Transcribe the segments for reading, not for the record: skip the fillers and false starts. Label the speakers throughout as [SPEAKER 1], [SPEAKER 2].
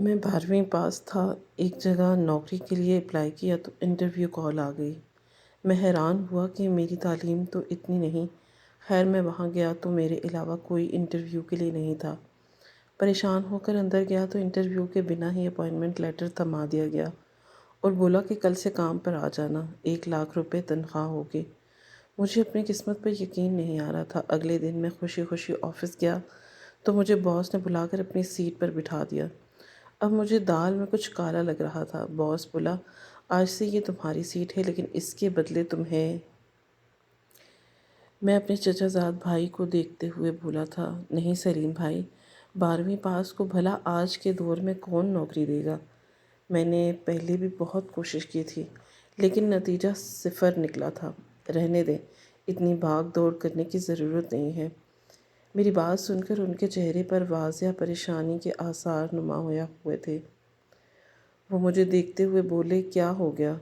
[SPEAKER 1] میں 12ویں پاس تھا۔ ایک جگہ نوکری کے لیے اپلائی کیا تو انٹرویو کال آ گئی۔ میں حیران ہوا کہ میری تعلیم تو اتنی نہیں۔ خیر میں وہاں گیا تو میرے علاوہ کوئی انٹرویو کے لیے نہیں تھا۔ پریشان ہو کر اندر گیا تو انٹرویو کے بنا ہی اپائنٹمنٹ لیٹر تھما دیا گیا اور بولا کہ کل سے کام پر آ جانا، 1 لاکھ روپے تنخواہ ہوگی۔ مجھے اپنی قسمت پر یقین نہیں آ رہا تھا۔ اگلے دن میں خوشی خوشی آفس گیا تو مجھے باس نے بلا کر اپنی سیٹ پر بٹھا دیا۔ اب مجھے دال میں کچھ کالا لگ رہا تھا۔ باس بولا، آج سے یہ تمہاری سیٹ ہے لیکن اس کے بدلے تمہیں… میں اپنے چچا زاد بھائی کو دیکھتے ہوئے بولا تھا، نہیں سلیم بھائی، 12ویں پاس کو بھلا آج کے دور میں کون نوکری دے گا؟ میں نے پہلے بھی بہت کوشش کی تھی لیکن نتیجہ 0 نکلا تھا۔ رہنے دیں، اتنی بھاگ دوڑ کرنے کی ضرورت نہیں ہے۔ میری بات سن کر ان کے چہرے پر واضح پریشانی کے آثار نمایاں ہوئے تھے۔ وہ مجھے دیکھتے ہوئے بولے، کیا ہو گیا؟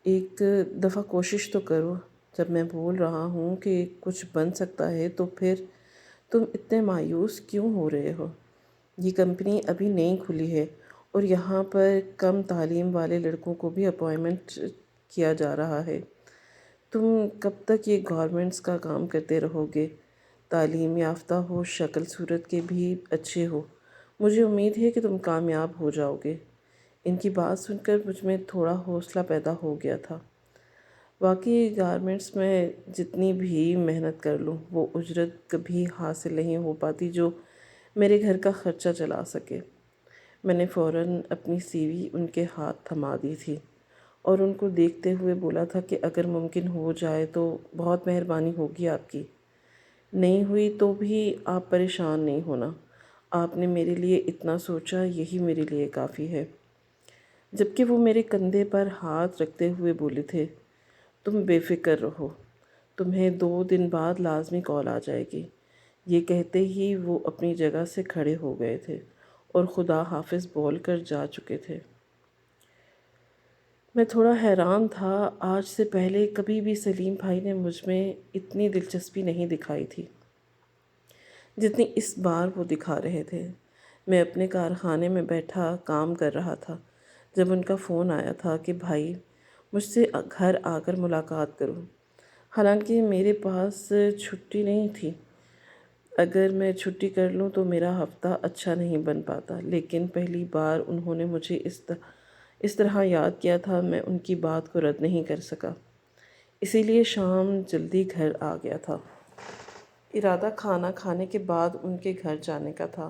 [SPEAKER 1] ایک دفعہ کوشش تو کرو۔ جب میں بول رہا ہوں کہ کچھ بن سکتا ہے تو پھر تم اتنے مایوس کیوں ہو رہے ہو؟ یہ کمپنی ابھی نئی کھلی ہے اور یہاں پر کم تعلیم والے لڑکوں کو بھی اپائنٹمنٹ کیا جا رہا ہے۔ تم کب تک یہ گورنمنٹس کا کام کرتے رہو گے؟ تعلیم یافتہ ہو، شکل صورت کے بھی اچھے ہو، مجھے امید ہے کہ تم کامیاب ہو جاؤ گے۔ ان کی بات سن کر مجھ میں تھوڑا حوصلہ پیدا ہو گیا تھا۔ واقعی گارمنٹس میں جتنی بھی محنت کر لوں وہ اجرت کبھی حاصل نہیں ہو پاتی جو میرے گھر کا خرچہ چلا سکے۔ میں نے فوراً اپنی سی وی ان کے ہاتھ تھما دی تھی اور ان کو دیکھتے ہوئے بولا تھا کہ اگر ممکن ہو جائے تو بہت مہربانی ہوگی آپ کی۔ نہیں ہوئی تو بھی آپ پریشان نہیں ہونا، آپ نے میرے لیے اتنا سوچا، یہی میرے لیے کافی ہے۔ جبکہ وہ میرے کندھے پر ہاتھ رکھتے ہوئے بولے تھے، تم بے فکر رہو، تمہیں 2 دن بعد لازمی کال آ جائے گی۔ یہ کہتے ہی وہ اپنی جگہ سے کھڑے ہو گئے تھے اور خدا حافظ بول کر جا چکے تھے۔ میں تھوڑا حیران تھا، آج سے پہلے کبھی بھی سلیم بھائی نے مجھ میں اتنی دلچسپی نہیں دکھائی تھی جتنی اس بار وہ دکھا رہے تھے۔ میں اپنے کارخانے میں بیٹھا کام کر رہا تھا جب ان کا فون آیا تھا کہ بھائی مجھ سے گھر آ کر ملاقات کرو۔ حالانکہ میرے پاس چھٹی نہیں تھی۔ اگر میں چھٹی کر لوں تو میرا ہفتہ اچھا نہیں بن پاتا، لیکن پہلی بار انہوں نے مجھے اس طرح یاد کیا تھا، میں ان کی بات کو رد نہیں کر سکا۔ اسی لیے شام جلدی گھر آ گیا تھا۔ ارادہ کھانا کھانے کے بعد ان کے گھر جانے کا تھا۔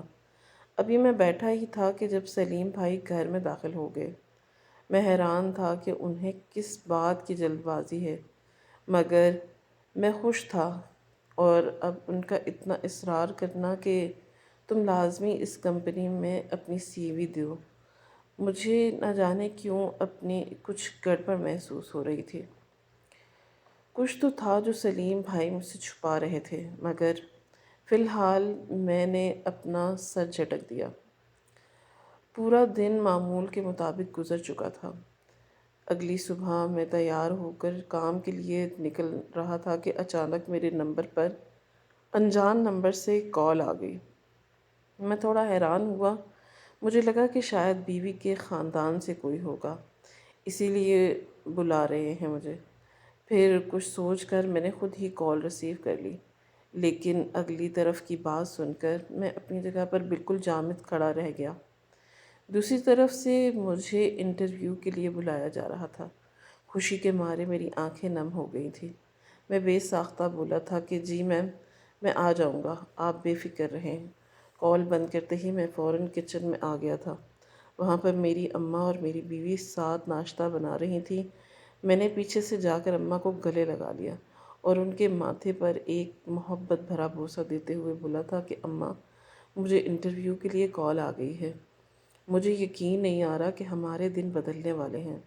[SPEAKER 1] ابھی میں بیٹھا ہی تھا کہ جب سلیم بھائی گھر میں داخل ہو گئے۔ میں حیران تھا کہ انہیں کس بات کی جلد بازی ہے، مگر میں خوش تھا۔ اور اب ان کا اتنا اصرار کرنا کہ تم لازمی اس کمپنی میں اپنی سی وی دو، مجھے نہ جانے کیوں اپنی کچھ گڑبڑ محسوس ہو رہی تھی۔ کچھ تو تھا جو سلیم بھائی مجھ سے چھپا رہے تھے، مگر فی الحال میں نے اپنا سر جھٹک دیا۔ پورا دن معمول کے مطابق گزر چکا تھا۔ اگلی صبح میں تیار ہو کر کام کے لیے نکل رہا تھا کہ اچانک میرے نمبر پر انجان نمبر سے کال آ گئی۔ میں تھوڑا حیران ہوا، مجھے لگا کہ شاید بیوی کے خاندان سے کوئی ہوگا، اسی لیے بلا رہے ہیں مجھے۔ پھر کچھ سوچ کر میں نے خود ہی کال ریسیو کر لی، لیکن اگلی طرف کی بات سن کر میں اپنی جگہ پر بالکل جامد کھڑا رہ گیا۔ دوسری طرف سے مجھے انٹرویو کے لیے بلایا جا رہا تھا۔ خوشی کے مارے میری آنکھیں نم ہو گئی تھیں۔ میں بے ساختہ بولا تھا کہ جی میم، میں آ جاؤں گا، آپ بے فکر رہیں۔ کال بند کرتے ہی میں فوراً کچن میں آ گیا تھا۔ وہاں پر میری اماں اور میری بیوی ساتھ ناشتہ بنا رہی تھیں۔ میں نے پیچھے سے جا کر اماں کو گلے لگا لیا اور ان کے ماتھے پر ایک محبت بھرا بوسہ دیتے ہوئے بولا تھا کہ اماں، مجھے انٹرویو کے لیے کال آ گئی ہے۔ مجھے یقین نہیں آ رہا کہ ہمارے دن بدلنے والے ہیں۔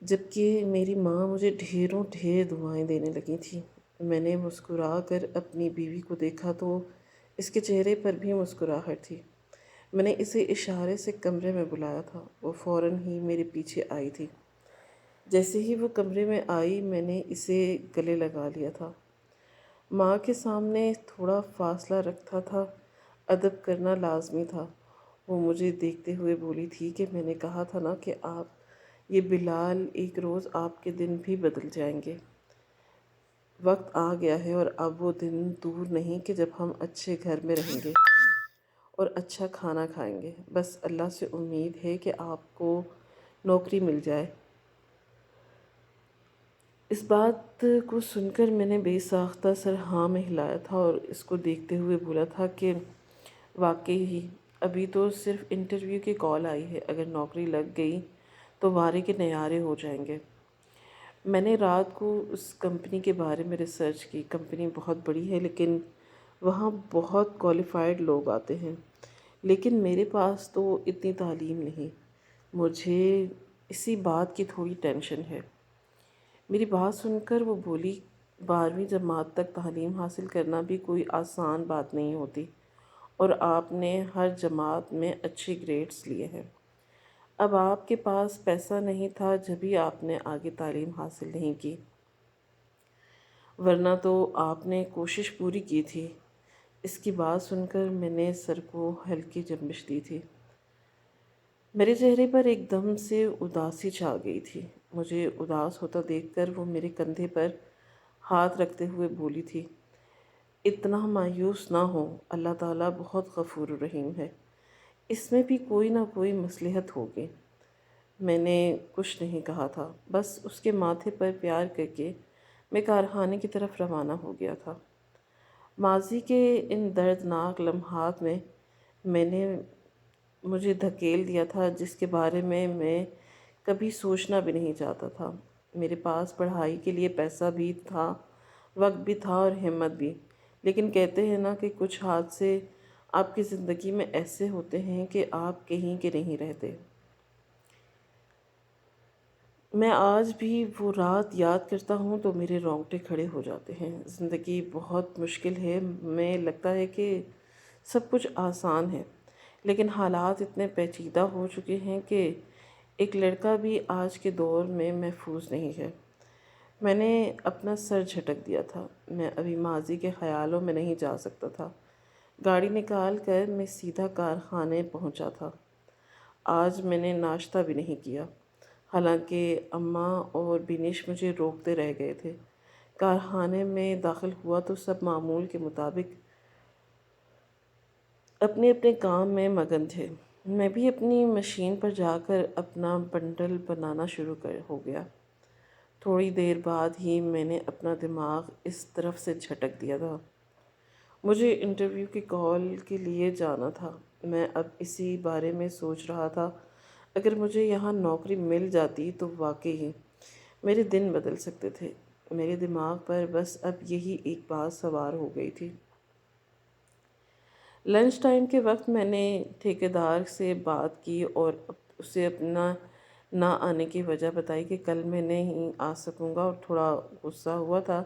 [SPEAKER 1] جبکہ میری ماں مجھے ڈھیروں ڈھیر دعائیں دینے لگی تھیں۔ میں نے مسکرا کر اپنی بیوی کو دیکھا تو اس کے چہرے پر بھی مسکراہٹ تھی۔ میں نے اسے اشارے سے کمرے میں بلایا تھا، وہ فوراً ہی میرے پیچھے آئی تھی۔ جیسے ہی وہ کمرے میں آئی میں نے اسے گلے لگا لیا تھا۔ ماں کے سامنے تھوڑا فاصلہ رکھتا تھا، ادب کرنا لازمی تھا۔ وہ مجھے دیکھتے ہوئے بولی تھی کہ میں نے کہا تھا نا کہ آپ یہ بلال ایک روز آپ کے دن بھی بدل جائیں گے۔ وقت آ گیا ہے اور اب وہ دن دور نہیں کہ جب ہم اچھے گھر میں رہیں گے اور اچھا کھانا کھائیں گے۔ بس اللہ سے امید ہے کہ آپ کو نوکری مل جائے۔ اس بات کو سن کر میں نے بے ساختہ سر ہاں میں ہلایا تھا اور اس کو دیکھتے ہوئے بولا تھا کہ واقعی ہی ابھی تو صرف انٹرویو کی کال آئی ہے، اگر نوکری لگ گئی تو وارے کے نیارے ہو جائیں گے۔ میں نے رات کو اس کمپنی کے بارے میں ریسرچ کی۔ کمپنی بہت بڑی ہے لیکن وہاں بہت کوالیفائڈ لوگ آتے ہیں، لیکن میرے پاس تو اتنی تعلیم نہیں۔ مجھے اسی بات کی تھوڑی ٹینشن ہے۔ میری بات سن کر وہ بولی، 12ویں جماعت تک تعلیم حاصل کرنا بھی کوئی آسان بات نہیں ہوتی، اور آپ نے ہر جماعت میں اچھے گریڈز لیے ہیں۔ اب آپ کے پاس پیسہ نہیں تھا جبھی آپ نے آگے تعلیم حاصل نہیں کی، ورنہ تو آپ نے کوشش پوری کی تھی۔ اس کی بات سن کر میں نے سر کو ہلکی جنبش دی تھی۔ میرے چہرے پر ایک دم سے اداسی چھا گئی تھی۔ مجھے اداس ہوتا دیکھ کر وہ میرے کندھے پر ہاتھ رکھتے ہوئے بولی تھی، اتنا مایوس نہ ہو، اللہ تعالیٰ بہت غفور الرحیم ہے، اس میں بھی کوئی نہ کوئی مصلحت ہوگی۔ میں نے کچھ نہیں کہا تھا، بس اس کے ماتھے پر پیار کر کے میں کارخانے کی طرف روانہ ہو گیا تھا۔ ماضی کے ان دردناک لمحات میں نے مجھے دھکیل دیا تھا جس کے بارے میں کبھی سوچنا بھی نہیں چاہتا تھا۔ میرے پاس پڑھائی کے لیے پیسہ بھی تھا، وقت بھی تھا اور ہمت بھی، لیکن کہتے ہیں نا کہ کچھ حادثے آپ کی زندگی میں ایسے ہوتے ہیں کہ آپ کہیں کے نہیں رہتے۔ میں آج بھی وہ رات یاد کرتا ہوں تو میرے رونگٹے کھڑے ہو جاتے ہیں۔ زندگی بہت مشکل ہے، میں لگتا ہے کہ سب کچھ آسان ہے، لیکن حالات اتنے پیچیدہ ہو چکے ہیں کہ ایک لڑکا بھی آج کے دور میں محفوظ نہیں ہے۔ میں نے اپنا سر جھٹک دیا تھا۔ میں ابھی ماضی کے خیالوں میں نہیں جا سکتا تھا۔ گاڑی نکال کر میں سیدھا کارخانے پہنچا تھا۔ آج میں نے ناشتہ بھی نہیں کیا، حالانکہ اماں اور بینش مجھے روکتے رہ گئے تھے۔ کارخانے میں داخل ہوا تو سب معمول کے مطابق اپنے اپنے کام میں مگن تھے۔ میں بھی اپنی مشین پر جا کر اپنا بنڈل بنانا شروع ہو گیا۔ تھوڑی دیر بعد ہی میں نے اپنا دماغ اس طرف سے جھٹک دیا تھا۔ مجھے انٹرویو کی کال کے لیے جانا تھا۔ میں اب اسی بارے میں سوچ رہا تھا۔ اگر مجھے یہاں نوکری مل جاتی تو واقعی میرے دن بدل سکتے تھے۔ میرے دماغ پر بس اب یہی ایک بات سوار ہو گئی تھی۔ لنچ ٹائم کے وقت میں نے ٹھیکیدار سے بات کی اور اسے اپنا نہ آنے کی وجہ بتائی کہ کل میں نہیں آ سکوں گا، اور تھوڑا غصہ ہوا تھا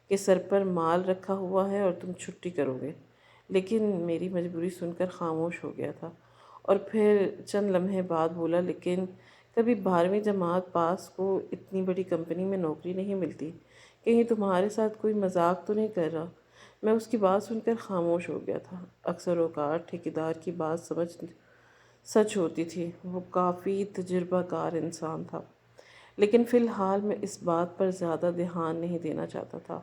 [SPEAKER 1] کہ سر پر مال رکھا ہوا ہے اور تم چھٹی کرو گے، لیکن میری مجبوری سن کر خاموش ہو گیا تھا، اور پھر چند لمحے بعد بولا، لیکن کبھی 12ویں جماعت پاس کو اتنی بڑی کمپنی میں نوکری نہیں ملتی، کہیں تمہارے ساتھ کوئی مذاق تو نہیں کر رہا؟ میں اس کی بات سن کر خاموش ہو گیا تھا۔ اکثر اوقات ٹھیکیدار کی بات سچ ہوتی تھی، وہ کافی تجربہ کار انسان تھا، لیکن فی الحال میں اس بات پر زیادہ دھیان نہیں دینا چاہتا تھا۔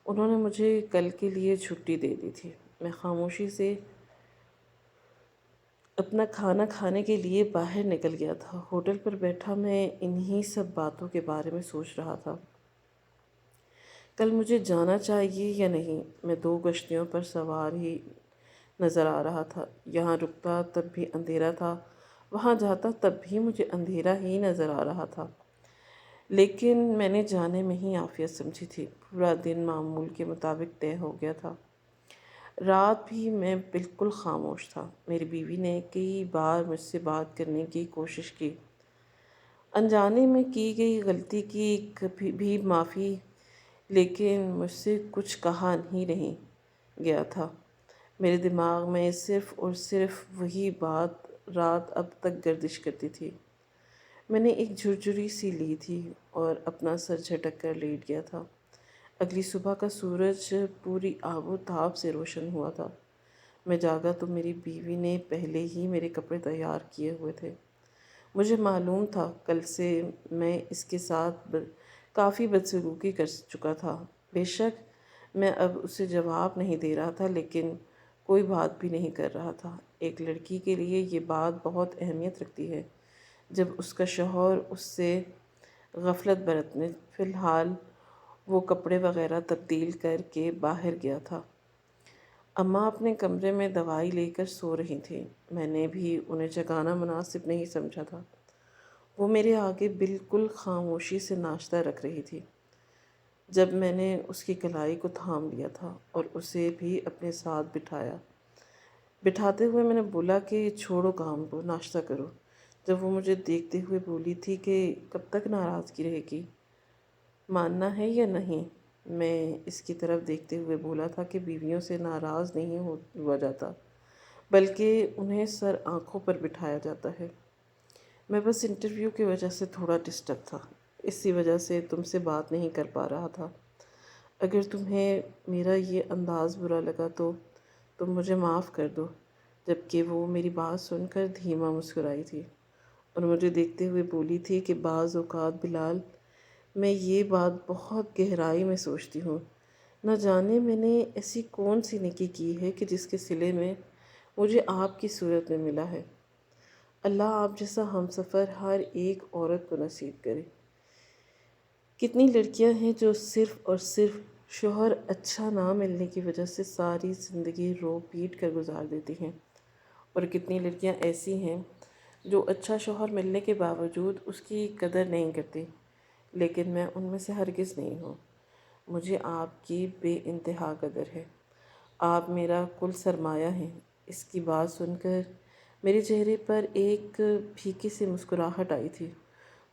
[SPEAKER 1] انہوں نے مجھے کل کے لیے چھٹی دے دی تھی۔ میں خاموشی سے اپنا کھانا کھانے کے لیے باہر نکل گیا تھا۔ ہوٹل پر بیٹھا میں انہی سب باتوں کے بارے میں سوچ رہا تھا۔ کل مجھے جانا چاہیے یا نہیں؟ میں 2 کشتیوں پر سوار ہی نظر آ رہا تھا۔ یہاں رکتا تب بھی اندھیرا تھا، وہاں جاتا تب بھی مجھے اندھیرا ہی نظر آ رہا تھا، لیکن میں نے جانے میں ہی عافیت سمجھی تھی۔ پورا دن معمول کے مطابق طے ہو گیا تھا۔ رات بھی میں بالکل خاموش تھا۔ میری بیوی نے کئی بار مجھ سے بات کرنے کی کوشش کی۔ انجانے میں کی گئی غلطی کی کبھی بھی معافی، لیکن مجھ سے کچھ کہا ہی نہیں گیا تھا۔ میرے دماغ میں صرف اور صرف وہی بات رات اب تک گردش کرتی تھی۔ میں نے ایک جھرجھری سی لی تھی اور اپنا سر جھٹک کر لیٹ گیا تھا۔ اگلی صبح کا سورج پوری آب و تاب سے روشن ہوا تھا۔ میں جاگا تو میری بیوی نے پہلے ہی میرے کپڑے تیار کیے ہوئے تھے۔ مجھے معلوم تھا کل سے میں اس کے ساتھ کافی بدسلوکی کر چکا تھا۔ بے شک میں اب اسے جواب نہیں دے رہا تھا، لیکن کوئی بات بھی نہیں کر رہا تھا۔ ایک لڑکی کے لیے یہ بات بہت اہمیت رکھتی ہے جب اس کا شوہر اس سے غفلت برتنے۔ فی الحال وہ کپڑے وغیرہ تبدیل کر کے باہر گیا تھا۔ اماں اپنے کمرے میں دوائی لے کر سو رہی تھیں۔ میں نے بھی انہیں جگانا مناسب نہیں سمجھا تھا۔ وہ میرے آگے بالکل خاموشی سے ناشتہ رکھ رہی تھی جب میں نے اس کی کلائی کو تھام لیا تھا اور اسے بھی اپنے ساتھ بٹھایا۔ بٹھاتے ہوئے میں نے بولا کہ چھوڑو کام کو، ناشتہ کرو۔ جب وہ مجھے دیکھتے ہوئے بولی تھی کہ کب تک ناراضگی رہے گی، ماننا ہے یا نہیں؟ میں اس کی طرف دیکھتے ہوئے بولا تھا کہ بیویوں سے ناراض نہیں ہوا جاتا، بلکہ انہیں سر آنکھوں پر بٹھایا جاتا ہے۔ میں بس انٹرویو کی وجہ سے تھوڑا ڈسٹرب تھا، اسی وجہ سے تم سے بات نہیں کر پا رہا تھا۔ اگر تمہیں میرا یہ انداز برا لگا تو تم مجھے معاف کر دو۔ جبکہ وہ میری بات سن کر دھیما مسکرائی تھی اور مجھے دیکھتے ہوئے بولی تھی کہ بعض اوقات بلال، میں یہ بات بہت گہرائی میں سوچتی ہوں، نہ جانے میں نے ایسی کون سی نیکی کی ہے کہ جس کے صلے میں مجھے آپ کی صورت میں ملا ہے۔ اللہ آپ جیسا ہمسفر ہر ایک عورت کو نصیب کرے۔ کتنی لڑکیاں ہیں جو صرف اور صرف شوہر اچھا نہ ملنے کی وجہ سے ساری زندگی رو پیٹ کر گزار دیتی ہیں، اور کتنی لڑکیاں ایسی ہیں جو اچھا شوہر ملنے کے باوجود اس کی قدر نہیں کرتی۔ لیکن میں ان میں سے ہرگز نہیں ہوں۔ مجھے آپ کی بے انتہا قدر ہے۔ آپ میرا کل سرمایہ ہیں۔ اس کی بات سن کر میرے چہرے پر ایک پھیکی سی مسکراہٹ آئی تھی۔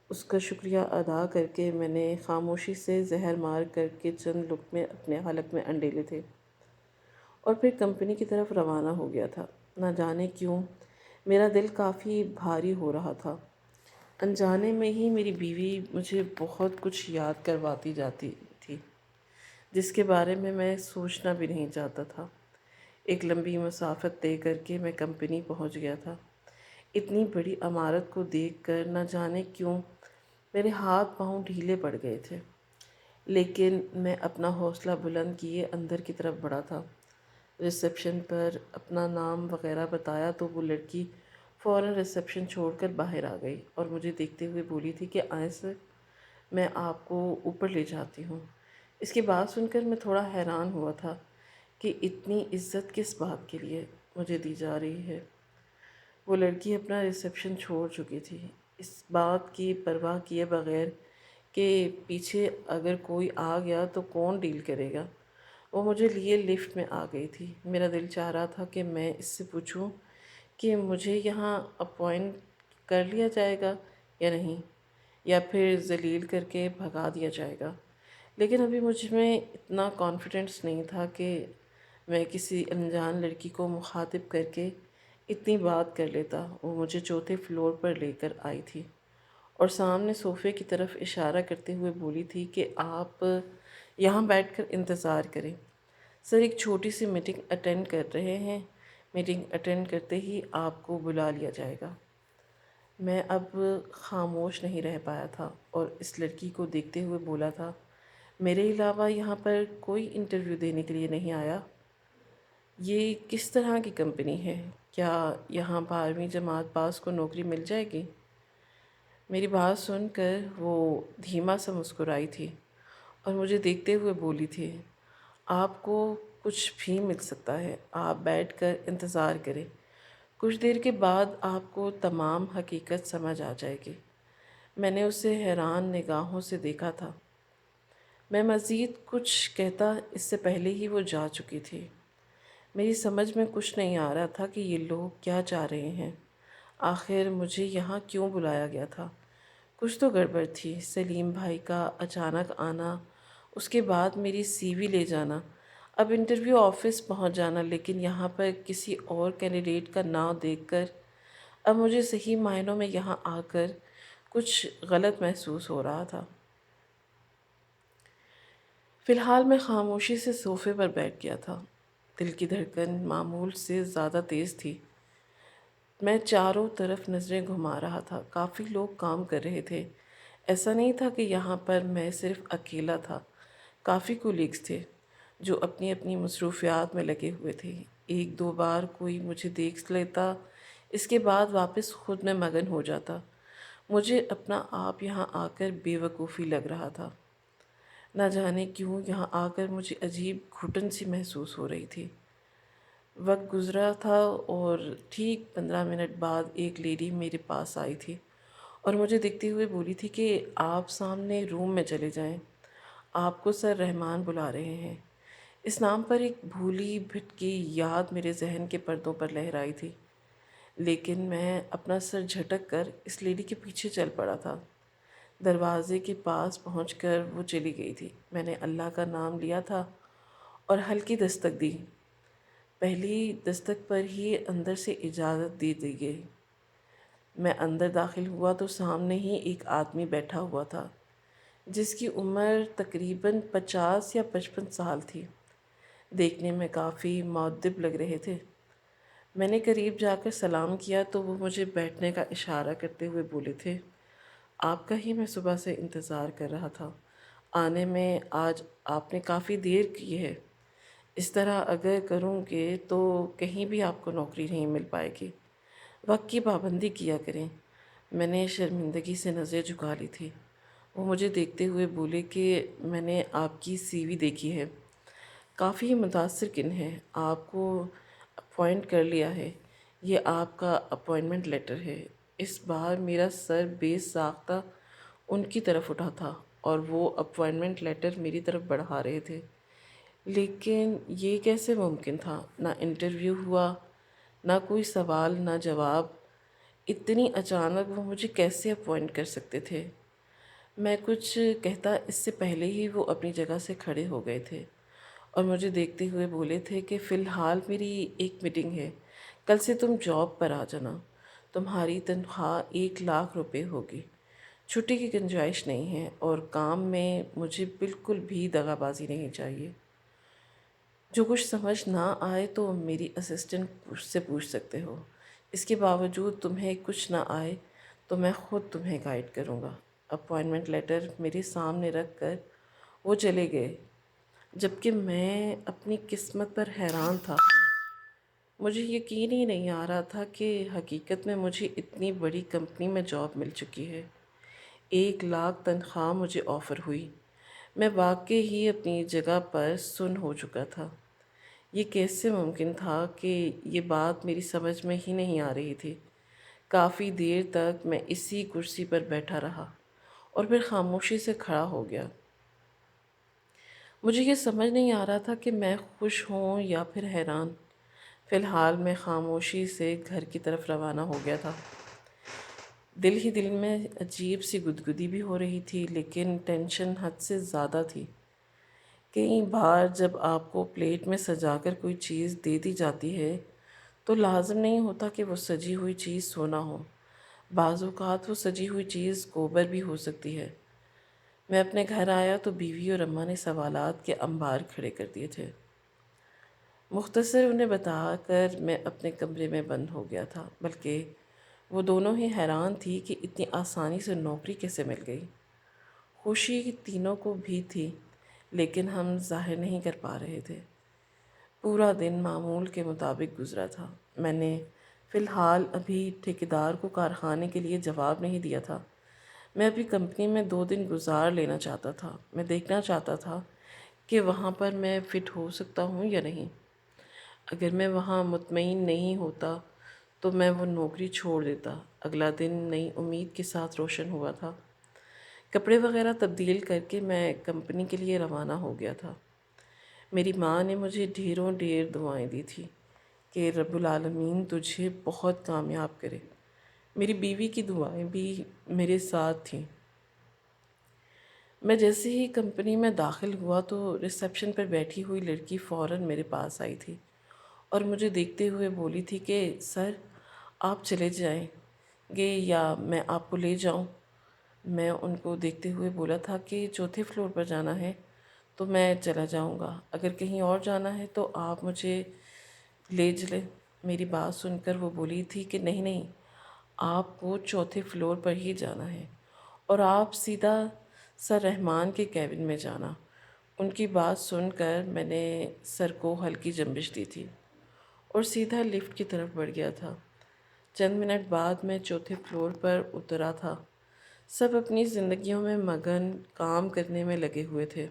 [SPEAKER 1] اس کا شکریہ ادا کر کے میں نے خاموشی سے زہر مار کر کے چند لقمے اپنے حلق میں انڈیلے تھے اور پھر کمپنی کی طرف روانہ ہو گیا تھا۔ نہ جانے کیوں میرا دل کافی بھاری ہو رہا تھا۔ انجانے میں ہی میری بیوی مجھے بہت کچھ یاد کرواتی جاتی تھی جس کے بارے میں سوچنا بھی نہیں چاہتا تھا۔ ایک لمبی مسافت طے کر کے میں کمپنی پہنچ گیا تھا۔ اتنی بڑی عمارت کو دیکھ کر نہ جانے کیوں میرے ہاتھ پاؤں ڈھیلے پڑ گئے تھے، لیکن میں اپنا حوصلہ بلند کیے اندر کی طرف بڑھا تھا۔ ریسیپشن پر اپنا نام وغیرہ بتایا تو وہ لڑکی فوراً ریسیپشن چھوڑ کر باہر آ گئی اور مجھے دیکھتے ہوئے بولی تھی کہ آئیں سر، میں آپ کو اوپر لے جاتی ہوں۔ اس کی بات سن کر میں تھوڑا حیران ہوا تھا کہ اتنی عزت کس بات کے لیے مجھے دی جا رہی ہے۔ وہ لڑکی اپنا ریسیپشن چھوڑ چکی تھی، اس بات کی پرواہ کیے بغیر کہ پیچھے اگر کوئی آ گیا تو کون ڈیل کرے گا۔ وہ مجھے لیے لفٹ میں آ گئی تھی۔ میرا دل چاہ رہا تھا کہ میں اس سے پوچھوں کہ مجھے یہاں اپوائنٹ کر لیا جائے گا یا نہیں، یا پھر ذلیل کر کے بھگا دیا جائے گا، لیکن ابھی مجھ میں اتنا کانفیڈنس نہیں تھا کہ میں کسی انجان لڑکی کو مخاطب کر کے اتنی بات کر لیتا۔ وہ مجھے چوتھے فلور پر لے کر آئی تھی اور سامنے صوفے کی طرف اشارہ کرتے ہوئے بولی تھی کہ آپ یہاں بیٹھ کر انتظار کریں، سر ایک چھوٹی سی میٹنگ اٹینڈ کر رہے ہیں، میٹنگ اٹینڈ کرتے ہی آپ کو بلا لیا جائے گا۔ میں اب خاموش نہیں رہ پایا تھا اور اس لڑکی کو دیکھتے ہوئے بولا تھا، میرے علاوہ یہاں پر کوئی انٹرویو دینے کے لیے نہیں آیا؟ یہ کس طرح کی کمپنی ہے؟ کیا یہاں 12ویں جماعت پاس کو نوکری مل جائے گی؟ میری بات سن کر وہ دھیما سا مسکرائی تھی اور مجھے دیکھتے ہوئے بولی تھی، آپ کو کچھ بھی مل سکتا ہے، آپ بیٹھ کر انتظار کریں، کچھ دیر کے بعد آپ کو تمام حقیقت سمجھ آ جائے گی۔ میں نے اسے حیران نگاہوں سے دیکھا تھا۔ میں مزید کچھ کہتا اس سے پہلے ہی وہ جا چکی تھی۔ میری سمجھ میں کچھ نہیں آ رہا تھا کہ یہ لوگ کیا چاہ رہے ہیں، آخر مجھے یہاں کیوں بلایا گیا تھا۔ کچھ تو گڑبڑ تھی۔ سلیم بھائی کا اچانک آنا، اس کے بعد میری سی وی لے جانا، اب انٹرویو آفس پہنچ جانا، لیکن یہاں پر کسی اور کینڈیڈیٹ کا نام دیکھ کر اب مجھے صحیح معنوں میں یہاں آ کر کچھ غلط محسوس ہو رہا تھا۔ فی الحال میں خاموشی سے صوفے پر بیٹھ گیا تھا۔ دل کی دھڑکن معمول سے زیادہ تیز تھی۔ میں چاروں طرف نظریں گھما رہا تھا۔ کافی لوگ کام کر رہے تھے۔ ایسا نہیں تھا کہ یہاں پر میں صرف اکیلا تھا۔ کافی کولیگز تھے جو اپنی اپنی مصروفیات میں لگے ہوئے تھے۔ ایک دو بار کوئی مجھے دیکھ لیتا، اس کے بعد واپس خود میں مگن ہو جاتا۔ مجھے اپنا آپ یہاں آ کر بے وقوفی لگ رہا تھا۔ نہ جانے کیوں یہاں آ کر مجھے عجیب گھٹن سی محسوس ہو رہی تھی۔ وقت گزرا تھا اور ٹھیک 15 منٹ بعد ایک لیڈی میرے پاس آئی تھی اور مجھے دیکھتے ہوئے بولی تھی کہ آپ سامنے روم میں چلے جائیں، آپ کو سر رحمان بلا رہے ہیں۔ اس نام پر ایک بھولی بھٹکی یاد میرے ذہن کے پردوں پر لہرائی تھی، لیکن میں اپنا سر جھٹک کر اس لیڈی کے پیچھے چل پڑا تھا۔ دروازے کے پاس پہنچ کر وہ چلی گئی تھی۔ میں نے اللہ کا نام لیا تھا اور ہلکی دستک دی۔ پہلی دستک پر ہی اندر سے اجازت دے دی گئی۔ میں اندر داخل ہوا تو سامنے ہی ایک آدمی بیٹھا ہوا تھا جس کی عمر تقریباً 50 یا 55 سال تھی۔ دیکھنے میں کافی مؤدب لگ رہے تھے۔ میں نے قریب جا کر سلام کیا تو وہ مجھے بیٹھنے کا اشارہ کرتے ہوئے بولے تھے، آپ کا ہی میں صبح سے انتظار کر رہا تھا، آنے میں آج آپ نے کافی دیر کی ہے۔ اس طرح اگر کروں گے تو کہیں بھی آپ کو نوکری نہیں مل پائے گی، وقت کی پابندی کیا کریں۔ میں نے شرمندگی سے نظریں جھکا لی تھی۔ وہ مجھے دیکھتے ہوئے بولے کہ میں نے آپ کی سی وی دیکھی ہے، کافی متاثر کن ہے، آپ کو اپوائنٹ کر لیا ہے، یہ آپ کا اپوائنٹمنٹ لیٹر ہے۔ اس بار میرا سر بے ساختہ ان کی طرف اٹھا تھا اور وہ اپوائنٹمنٹ لیٹر میری طرف بڑھا رہے تھے، لیکن یہ کیسے ممکن تھا؟ نہ انٹرویو ہوا، نہ کوئی سوال، نہ جواب۔ اتنی اچانک وہ مجھے کیسے اپوائنٹ کر سکتے تھے؟ میں کچھ کہتا اس سے پہلے ہی وہ اپنی جگہ سے کھڑے ہو گئے تھے اور مجھے دیکھتے ہوئے بولے تھے کہ فی الحال میری ایک میٹنگ ہے، کل سے تم جاب پر آ جانا، تمہاری تنخواہ 1 لاکھ روپے ہوگی، چھٹی کی گنجائش نہیں ہے اور کام میں مجھے بالکل بھی دغا بازی نہیں چاہیے۔ جو کچھ سمجھ نہ آئے تو میری اسسٹنٹ سے پوچھ سکتے ہو، اس کے باوجود تمہیں کچھ نہ آئے تو میں خود تمہیں گائیڈ کروں گا۔ اپوائنٹمنٹ لیٹر میرے سامنے رکھ کر وہ چلے گئے، جبکہ میں اپنی قسمت پر حیران تھا۔ مجھے یقین ہی نہیں آ رہا تھا کہ حقیقت میں مجھے اتنی بڑی کمپنی میں جاب مل چکی ہے۔ 1 لاکھ تنخواہ مجھے آفر ہوئی۔ میں واقعی ہی اپنی جگہ پر سن ہو چکا تھا۔ یہ کیسے ممکن تھا کہ یہ بات میری سمجھ میں ہی نہیں آ رہی تھی۔ کافی دیر تک میں اسی کرسی پر بیٹھا رہا اور پھر خاموشی سے کھڑا ہو گیا۔ مجھے یہ سمجھ نہیں آ رہا تھا کہ میں خوش ہوں یا پھر حیران۔ فی الحال میں خاموشی سے گھر کی طرف روانہ ہو گیا تھا۔ دل ہی دل میں عجیب سی گدگدی بھی ہو رہی تھی، لیکن ٹینشن حد سے زیادہ تھی۔ کئی بار جب آپ کو پلیٹ میں سجا کر کوئی چیز دے دی جاتی ہے تو لازم نہیں ہوتا کہ وہ سجی ہوئی چیز سونا ہو، بعض اوقات وہ سجی ہوئی چیز گوبر بھی ہو سکتی ہے۔ میں اپنے گھر آیا تو بیوی اور اماں نے سوالات کے انبار کھڑے کر دیے تھے۔ مختصر انہیں بتا کر میں اپنے کمرے میں بند ہو گیا تھا، بلکہ وہ دونوں ہی حیران تھی کہ اتنی آسانی سے نوکری کیسے مل گئی۔ خوشی تینوں کو بھی تھی، لیکن ہم ظاہر نہیں کر پا رہے تھے۔ پورا دن معمول کے مطابق گزرا تھا۔ میں نے فی الحال ابھی ٹھیکیدار کو کارخانے کے لیے جواب نہیں دیا تھا۔ میں ابھی کمپنی میں 2 دن گزار لینا چاہتا تھا۔ میں دیکھنا چاہتا تھا کہ وہاں پر میں فٹ ہو سکتا ہوں یا نہیں۔ اگر میں وہاں مطمئن نہیں ہوتا تو میں وہ نوکری چھوڑ دیتا۔ اگلا دن نئی امید کے ساتھ روشن ہوا تھا۔ کپڑے وغیرہ تبدیل کر کے میں کمپنی کے لیے روانہ ہو گیا تھا۔ میری ماں نے مجھے ڈھیروں ڈھیر دعائیں دی تھی کہ رب العالمین تجھے بہت کامیاب کرے۔ میری بیوی کی دعائیں بھی میرے ساتھ تھیں۔ میں جیسے ہی کمپنی میں داخل ہوا تو ریسیپشن پر بیٹھی ہوئی لڑکی فوراً میرے پاس آئی تھی اور مجھے دیکھتے ہوئے بولی تھی کہ سر آپ چلے جائیں گے یا میں آپ کو لے جاؤں؟ میں ان کو دیکھتے ہوئے بولا تھا کہ 4تھے فلور پر جانا ہے تو میں چلا جاؤں گا، اگر کہیں اور جانا ہے تو آپ مجھے لے چلیں۔ میری بات سن کر وہ بولی تھی کہ نہیں نہیں، آپ کو چوتھے فلور پر ہی جانا ہے اور آپ سیدھا سر رحمان کے کیبن میں جانا۔ ان کی بات سن کر میں نے سر کو ہلکی جنبش دی تھی اور سیدھا لفٹ کی طرف بڑھ گیا تھا۔ چند منٹ بعد میں چوتھے فلور پر اترا تھا۔ سب اپنی زندگیوں میں مگن کام کرنے میں لگے ہوئے تھے۔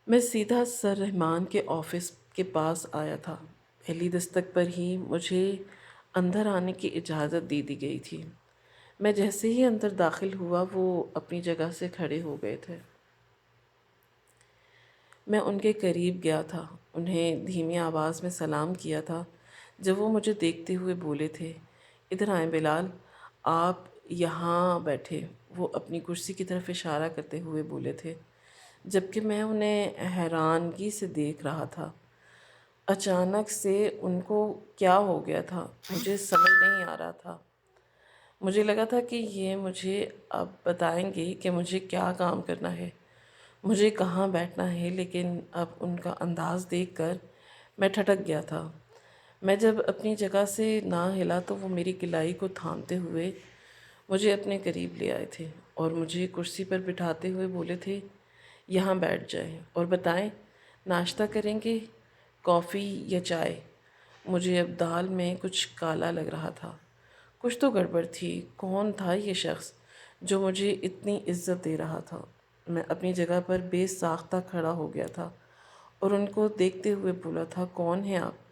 [SPEAKER 1] میں سیدھا سر رحمان کے آفس کے پاس آیا تھا۔ پہلی دستک پر ہی مجھے اندر آنے کی اجازت دی گئی تھی۔ میں جیسے ہی اندر داخل ہوا وہ اپنی جگہ سے کھڑے ہو گئے تھے۔ میں ان کے قریب گیا تھا، انہیں دھیمی آواز میں سلام کیا تھا۔ جب وہ مجھے دیکھتے ہوئے بولے تھے، ادھر آئیں بلال، آپ یہاں بیٹھے، وہ اپنی کرسی کی طرف اشارہ کرتے ہوئے بولے تھے، جبکہ میں انہیں حیرانگی سے دیکھ رہا تھا۔ اچانک سے ان کو کیا ہو گیا تھا مجھے سمجھ نہیں آ رہا تھا۔ مجھے لگا تھا کہ یہ مجھے اب بتائیں گے کہ مجھے کیا کام کرنا ہے، مجھے کہاں بیٹھنا ہے، لیکن اب ان کا انداز دیکھ کر میں ٹھٹک گیا تھا۔ میں جب اپنی جگہ سے نہ ہلا تو وہ میری کلائی کو تھامتے ہوئے مجھے اپنے قریب لے آئے تھے اور مجھے کرسی پر بٹھاتے ہوئے بولے تھے، یہاں بیٹھ جائیں اور بتائیں ناشتہ کریں گے، کافی یا چائے؟ مجھے اب دال میں کچھ کالا لگ رہا تھا، کچھ تو گڑبڑ تھی۔ کون تھا یہ شخص جو مجھے اتنی عزت دے رہا تھا؟ میں اپنی جگہ پر بے ساختہ کھڑا ہو گیا تھا اور ان کو دیکھتے ہوئے بولا تھا، کون ہیں آپ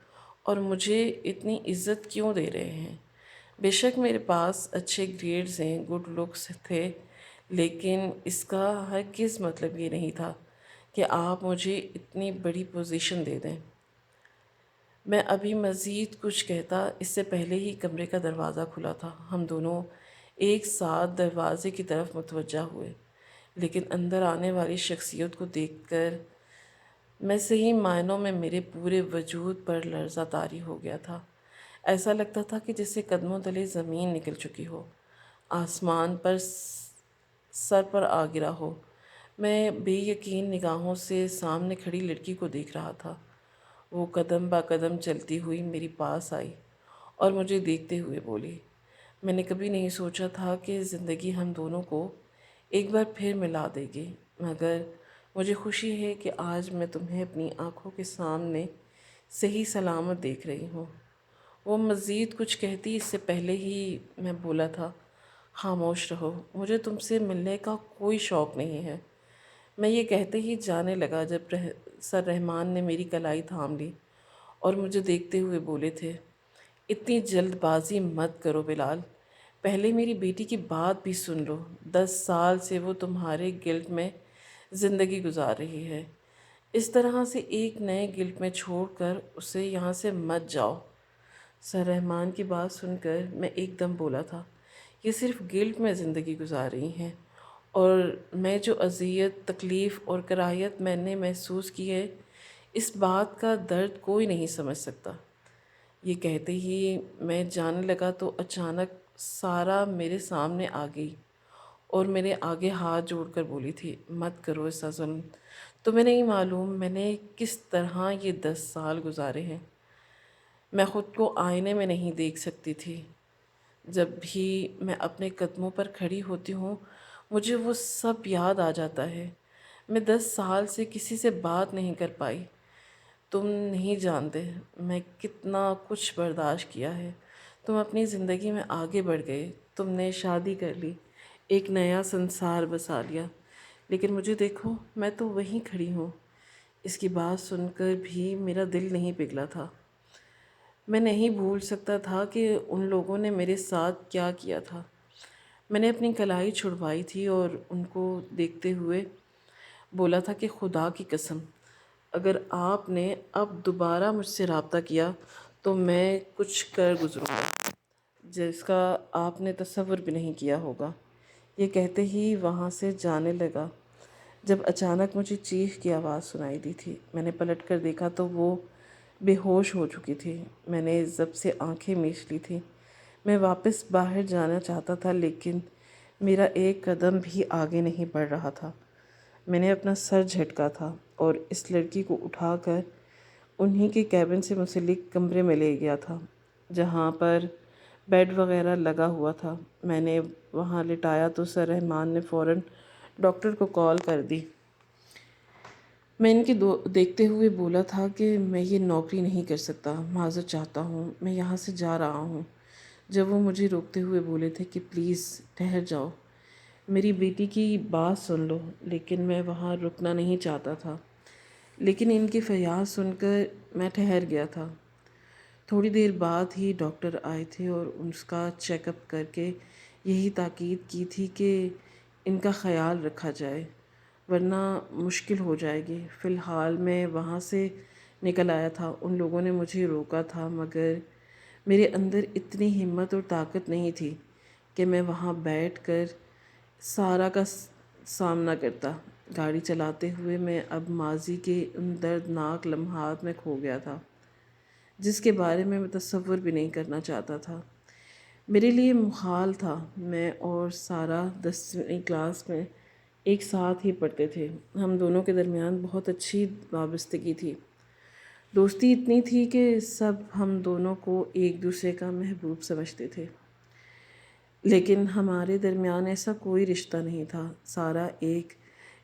[SPEAKER 1] اور مجھے اتنی عزت کیوں دے رہے ہیں؟ بے شک میرے پاس اچھے گریڈز ہیں، گڈ لکس تھے، لیکن اس کا ہرگز مطلب یہ نہیں تھا کہ آپ مجھے اتنی بڑی پوزیشن دے دیں۔ میں ابھی مزید کچھ کہتا اس سے پہلے ہی کمرے کا دروازہ کھلا تھا۔ ہم دونوں ایک ساتھ دروازے کی طرف متوجہ ہوئے، لیکن اندر آنے والی شخصیت کو دیکھ کر میں صحیح معنوں میں میرے پورے وجود پر لرزہ طاری ہو گیا تھا۔ ایسا لگتا تھا کہ جیسے قدموں تلے زمین نکل چکی ہو، آسمان پر سر پر آ گرا ہو۔ میں بے یقین نگاہوں سے سامنے کھڑی لڑکی کو دیکھ رہا تھا۔ وہ قدم با قدم چلتی ہوئی میری پاس آئی اور مجھے دیکھتے ہوئے بولی، میں نے کبھی نہیں سوچا تھا کہ زندگی ہم دونوں کو ایک بار پھر ملا دے گی، مگر مجھے خوشی ہے کہ آج میں تمہیں اپنی آنکھوں کے سامنے صحیح سلامت دیکھ رہی ہوں۔ وہ مزید کچھ کہتی اس سے پہلے ہی میں بولا تھا، خاموش رہو، مجھے تم سے ملنے کا کوئی شوق نہیں ہے۔ میں یہ کہتے ہی جانے لگا جب سر رحمان نے میری کلائی تھام لی اور مجھے دیکھتے ہوئے بولے تھے، اتنی جلد بازی مت کرو بلال، پہلے میری بیٹی کی بات بھی سن لو۔ 10 سال سے وہ تمہارے گلٹ میں زندگی گزار رہی ہے، اس طرح سے ایک نئے گلٹ میں چھوڑ کر اسے یہاں سے مت جاؤ۔ سر رحمان کی بات سن کر میں ایک دم بولا تھا، یہ صرف گلٹ میں زندگی گزار رہی ہیں اور میں جو اذیت، تکلیف اور کراہیت میں نے محسوس کی ہے، اس بات کا درد کوئی نہیں سمجھ سکتا۔ یہ کہتے ہی میں جانے لگا تو اچانک سارا میرے سامنے آ گئی اور میرے آگے ہاتھ جوڑ کر بولی تھی، مت کرو ایسا ظلم، تمہیں نہیں معلوم میں نے کس طرح یہ 10 سال گزارے ہیں۔ میں خود کو آئینے میں نہیں دیکھ سکتی تھی۔ جب بھی میں اپنے قدموں پر کھڑی ہوتی ہوں مجھے وہ سب یاد آ جاتا ہے۔ میں 10 سال سے کسی سے بات نہیں کر پائی۔ تم نہیں جانتے میں کتنا کچھ برداشت کیا ہے۔ تم اپنی زندگی میں آگے بڑھ گئے، تم نے شادی کر لی، ایک نیا سنسار بسا لیا، لیکن مجھے دیکھو، میں تو وہیں کھڑی ہوں۔ اس کی بات سن کر بھی میرا دل نہیں پگھلا تھا۔ میں نہیں بھول سکتا تھا کہ ان لوگوں نے میرے ساتھ کیا کیا تھا۔ میں نے اپنی کلائی چھڑوائی تھی اور ان کو دیکھتے ہوئے بولا تھا کہ خدا کی قسم، اگر آپ نے اب دوبارہ مجھ سے رابطہ کیا تو میں کچھ کر گزروں گا جس کا آپ نے تصور بھی نہیں کیا ہوگا۔ یہ کہتے ہی وہاں سے جانے لگا جب اچانک مجھے چیخ کی آواز سنائی دی تھی۔ میں نے پلٹ کر دیکھا تو وہ بے ہوش ہو چکی تھی۔ میں نے ضب سے آنکھیں میچ لی تھی۔ میں واپس باہر جانا چاہتا تھا لیکن میرا ایک قدم بھی آگے نہیں بڑھ رہا تھا۔ میں نے اپنا سر جھٹکا تھا اور اس لڑکی کو اٹھا کر انہی کے کیبن سے منسلک کمرے میں لے گیا تھا جہاں پر بیڈ وغیرہ لگا ہوا تھا۔ میں نے وہاں لٹایا تو سر رحمان نے فوراً ڈاکٹر کو کال کر دی۔ میں ان کے دیکھتے ہوئے بولا تھا کہ میں یہ نوکری نہیں کر سکتا، معذرت چاہتا ہوں، میں یہاں سے جا رہا ہوں۔ جب وہ مجھے روکتے ہوئے بولے تھے کہ پلیز ٹھہر جاؤ، میری بیٹی کی بات سن لو، لیکن میں وہاں رکنا نہیں چاہتا تھا۔ لیکن ان کی فریاد سن کر میں ٹھہر گیا تھا۔ تھوڑی دیر بعد ہی ڈاکٹر آئے تھے اور اس کا چیک اپ کر کے یہی تاکید کی تھی کہ ان کا خیال رکھا جائے ورنہ مشکل ہو جائے گی۔ فی الحال میں وہاں سے نکل آیا تھا۔ ان لوگوں نے مجھے روکا تھا مگر میرے اندر اتنی ہمت اور طاقت نہیں تھی کہ میں وہاں بیٹھ کر سارا کا سامنا کرتا۔ گاڑی چلاتے ہوئے میں اب ماضی کے ان دردناک لمحات میں کھو گیا تھا جس کے بارے میں تصور بھی نہیں کرنا چاہتا تھا۔ میرے لیے محال تھا۔ میں اور سارا 10ویں کلاس میں ایک ساتھ ہی پڑھتے تھے۔ ہم دونوں کے درمیان بہت اچھی وابستگی تھی، دوستی اتنی تھی کہ سب ہم دونوں کو ایک دوسرے کا محبوب سمجھتے تھے، لیکن ہمارے درمیان ایسا کوئی رشتہ نہیں تھا۔ سارا ایک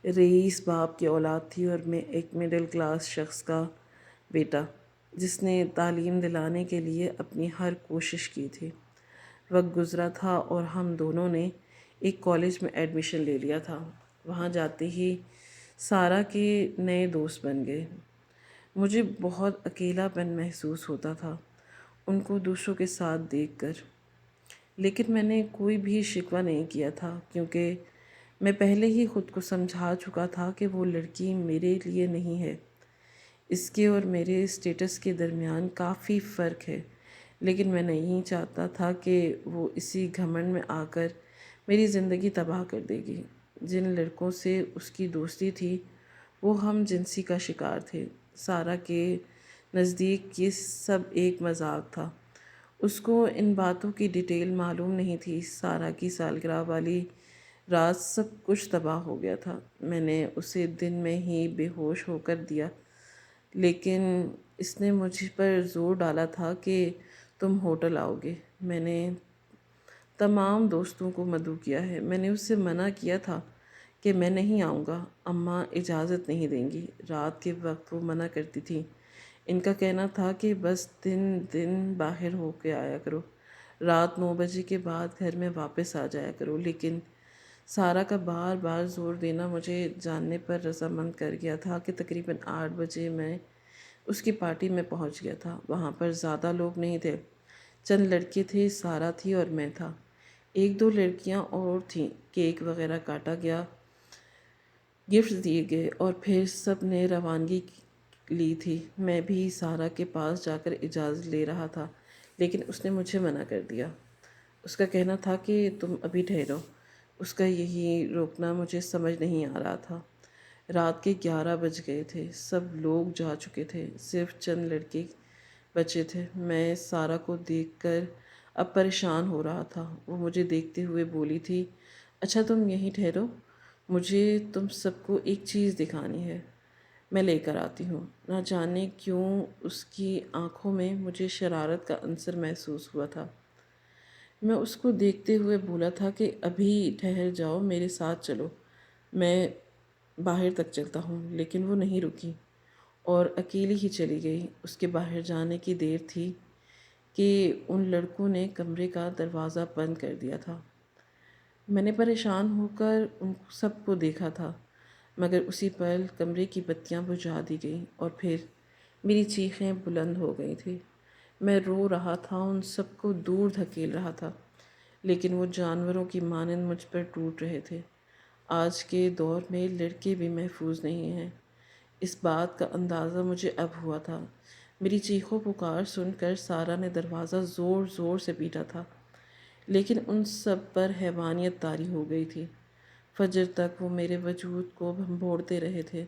[SPEAKER 1] رئیس باپ کی اولاد تھی اور میں ایک مڈل کلاس شخص کا بیٹا جس نے تعلیم دلانے کے لیے اپنی ہر کوشش کی تھی۔ وقت گزرا تھا اور ہم دونوں نے ایک کالج میں ایڈمیشن لے لیا تھا۔ وہاں جاتے ہی سارا کے نئے دوست بن گئے۔ مجھے بہت اکیلا پن محسوس ہوتا تھا ان کو دوسروں کے ساتھ دیکھ کر، لیکن میں نے کوئی بھی شکوہ نہیں کیا تھا کیونکہ میں پہلے ہی خود کو سمجھا چکا تھا کہ وہ لڑکی میرے لیے نہیں ہے۔ اس کے اور میرے اسٹیٹس کے درمیان کافی فرق ہے، لیکن میں نہیں چاہتا تھا کہ وہ اسی گھمنڈ میں آ کر میری زندگی تباہ کر دے گی۔ جن لڑکوں سے اس کی دوستی تھی وہ ہم جنسی کا شکار تھے۔ سارا کے نزدیک یہ سب ایک مذاق تھا۔ اس کو ان باتوں کی ڈیٹیل معلوم نہیں تھی۔ سارا کی سالگرہ والی رات سب کچھ تباہ ہو گیا تھا۔ میں نے اسے دن میں ہی بے ہوش ہو کر دیا، لیکن اس نے مجھ پر زور ڈالا تھا کہ تم ہوٹل آؤ گے۔ میں نے تمام دوستوں کو مدعو کیا ہے۔ میں نے اس سے منع کیا تھا کہ میں نہیں آؤں گا، اماں اجازت نہیں دیں گی۔ رات کے وقت وہ منع کرتی تھی۔ ان کا کہنا تھا کہ بس دن باہر ہو کے آیا کرو، رات 9 بجے کے بعد گھر میں واپس آ جایا کرو، لیکن سارا کا بار بار زور دینا مجھے جاننے پر رضامند کر گیا تھا کہ تقریباً 8 بجے میں اس کی پارٹی میں پہنچ گیا تھا۔ وہاں پر زیادہ لوگ نہیں تھے، چند لڑکے تھے، سارا تھی اور میں تھا۔ 1-2 لڑکیاں اور تھیں۔ کیک وغیرہ کاٹا گیا، گفٹ دیے گئے اور پھر سب نے روانگی لی تھی۔ میں بھی سارا کے پاس جا کر اجازت لے رہا تھا، لیکن اس نے مجھے منع کر دیا۔ اس کا کہنا تھا کہ تم ابھی ٹھہرو۔ اس کا یہی روکنا مجھے سمجھ نہیں آ رہا تھا۔ رات کے 11 بج گئے تھے، سب لوگ جا چکے تھے، صرف چند لڑکے بچے تھے۔ میں سارا کو دیکھ کر اب پریشان ہو رہا تھا۔ وہ مجھے دیکھتے ہوئے بولی تھی، اچھا تم یہیں ٹھہرو، مجھے تم سب کو ایک چیز دکھانی ہے، میں لے کر آتی ہوں۔ نہ جانے کیوں اس کی آنکھوں میں مجھے شرارت کا عنصر محسوس ہوا تھا۔ میں اس کو دیکھتے ہوئے بولا تھا کہ ابھی ٹھہر جاؤ، میرے ساتھ چلو، میں باہر تک چلتا ہوں، لیکن وہ نہیں رکی اور اکیلی ہی چلی گئی۔ اس کے باہر جانے کی دیر تھی کہ ان لڑکوں نے کمرے کا دروازہ بند کر دیا تھا۔ میں نے پریشان ہو کر ان سب کو دیکھا تھا، مگر اسی پل کمرے کی بتیاں بجھا دی گئیں اور پھر میری چیخیں بلند ہو گئی تھیں۔ میں رو رہا تھا، ان سب کو دور دھکیل رہا تھا، لیکن وہ جانوروں کی مانند مجھ پر ٹوٹ رہے تھے۔ آج کے دور میں لڑکے بھی محفوظ نہیں ہیں، اس بات کا اندازہ مجھے اب ہوا تھا۔ میری چیخو پکار سن کر سارا نے دروازہ زور زور سے پیٹا تھا، لیکن ان سب پر حیوانیت طاری ہو گئی تھی۔ فجر تک وہ میرے وجود کو بھنبوڑتے رہے تھے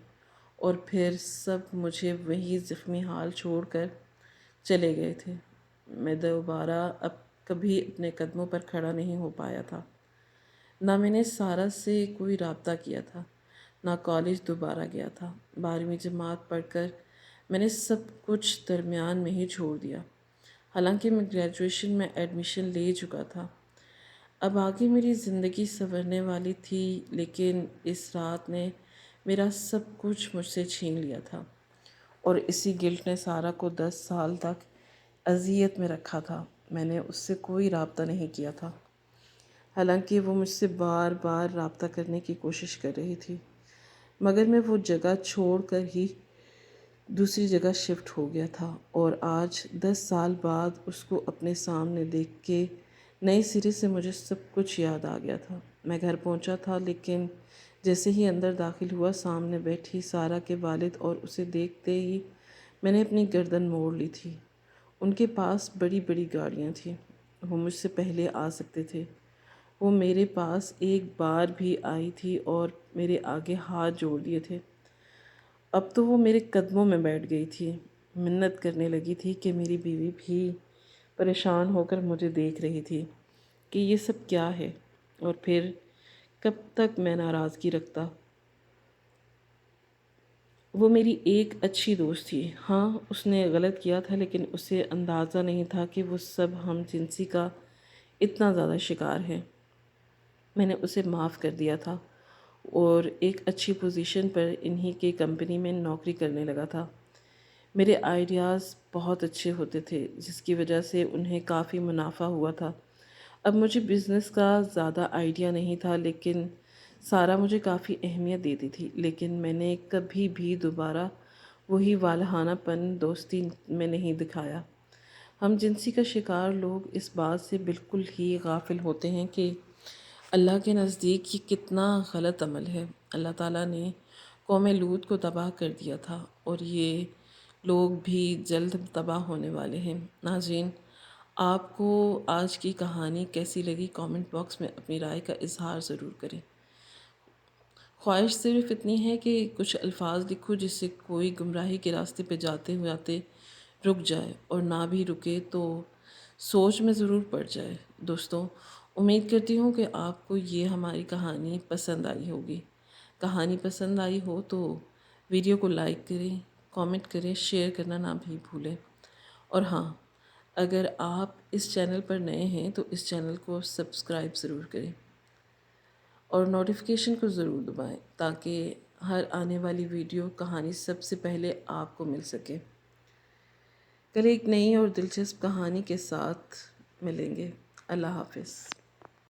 [SPEAKER 1] اور پھر سب مجھے وہی زخمی حال چھوڑ کر چلے گئے تھے۔ میں دوبارہ اب کبھی اپنے قدموں پر کھڑا نہیں ہو پایا تھا، نہ میں نے سارا سے کوئی رابطہ کیا تھا، نہ کالج دوبارہ گیا تھا۔ 12ویں جماعت پڑھ کر میں نے سب کچھ درمیان میں ہی چھوڑ دیا، حالانکہ میں گریجویشن میں ایڈمیشن لے چکا تھا۔ اب آگے میری زندگی سنورنے والی تھی، لیکن اس رات نے میرا سب کچھ مجھ سے چھین لیا تھا، اور اسی گلٹ نے سارا کو 10 سال تک اذیت میں رکھا تھا۔ میں نے اس سے کوئی رابطہ نہیں کیا تھا، حالانکہ وہ مجھ سے بار بار رابطہ کرنے کی کوشش کر رہی تھی، مگر میں وہ جگہ چھوڑ کر ہی دوسری جگہ شفٹ ہو گیا تھا، اور آج 10 سال بعد اس کو اپنے سامنے دیکھ کے نئے سرے سے مجھے سب کچھ یاد آ گیا تھا۔ میں گھر پہنچا تھا، لیکن جیسے ہی اندر داخل ہوا، سامنے بیٹھی سارا کے والد اور اسے دیکھتے ہی میں نے اپنی گردن موڑ لی تھی۔ ان کے پاس بڑی بڑی گاڑیاں تھیں، وہ مجھ سے پہلے آ سکتے تھے۔ وہ میرے پاس ایک بار بھی آئی تھی اور میرے آگے ہاتھ جوڑ دیے تھے۔ اب تو وہ میرے قدموں میں بیٹھ گئی تھی، منت کرنے لگی تھی کہ میری بیوی بھی پریشان ہو کر مجھے دیکھ رہی تھی کہ یہ سب کیا ہے، اور پھر کب تک میں ناراضگی رکھتا۔ وہ میری ایک اچھی دوست تھی، ہاں اس نے غلط کیا تھا، لیکن اسے اندازہ نہیں تھا کہ وہ سب ہم جنسی کا اتنا زیادہ شکار ہے۔ میں نے اسے معاف کر دیا تھا اور ایک اچھی پوزیشن پر انہی کے کمپنی میں نوکری کرنے لگا تھا۔ میرے آئیڈیاز بہت اچھے ہوتے تھے، جس کی وجہ سے انہیں کافی منافع ہوا تھا۔ اب مجھے بزنس کا زیادہ آئیڈیا نہیں تھا، لیکن سارا مجھے کافی اہمیت دیتی تھی۔ لیکن میں نے کبھی بھی دوبارہ وہی والہانہ پن دوستی میں نہیں دکھایا۔ ہم جنسی کا شکار لوگ اس بات سے بالکل ہی غافل ہوتے ہیں کہ اللہ کے نزدیک یہ کتنا غلط عمل ہے۔ اللہ تعالیٰ نے قوم لوط کو تباہ کر دیا تھا، اور یہ لوگ بھی جلد تباہ ہونے والے ہیں۔ ناظرین، آپ کو آج کی کہانی کیسی لگی؟ کامنٹ باکس میں اپنی رائے کا اظہار ضرور کریں۔ خواہش صرف اتنی ہے کہ کچھ الفاظ لکھو جس سے کوئی گمراہی کے راستے پہ جاتے ہوئے رک جائے، اور نہ بھی رکے تو سوچ میں ضرور پڑ جائے۔ دوستوں، امید کرتی ہوں کہ آپ کو یہ ہماری کہانی پسند آئی ہوگی۔ کہانی پسند آئی ہو تو ویڈیو کو لائک کریں، کامنٹ کریں، شیئر کرنا نہ بھی بھولیں۔ اور ہاں، اگر آپ اس چینل پر نئے ہیں تو اس چینل کو سبسکرائب ضرور کریں اور نوٹیفیکیشن کو ضرور دبائیں، تاکہ ہر آنے والی ویڈیو کہانی سب سے پہلے آپ کو مل سکے۔ کل ایک نئی اور دلچسپ کہانی کے ساتھ ملیں گے۔ اللہ حافظ۔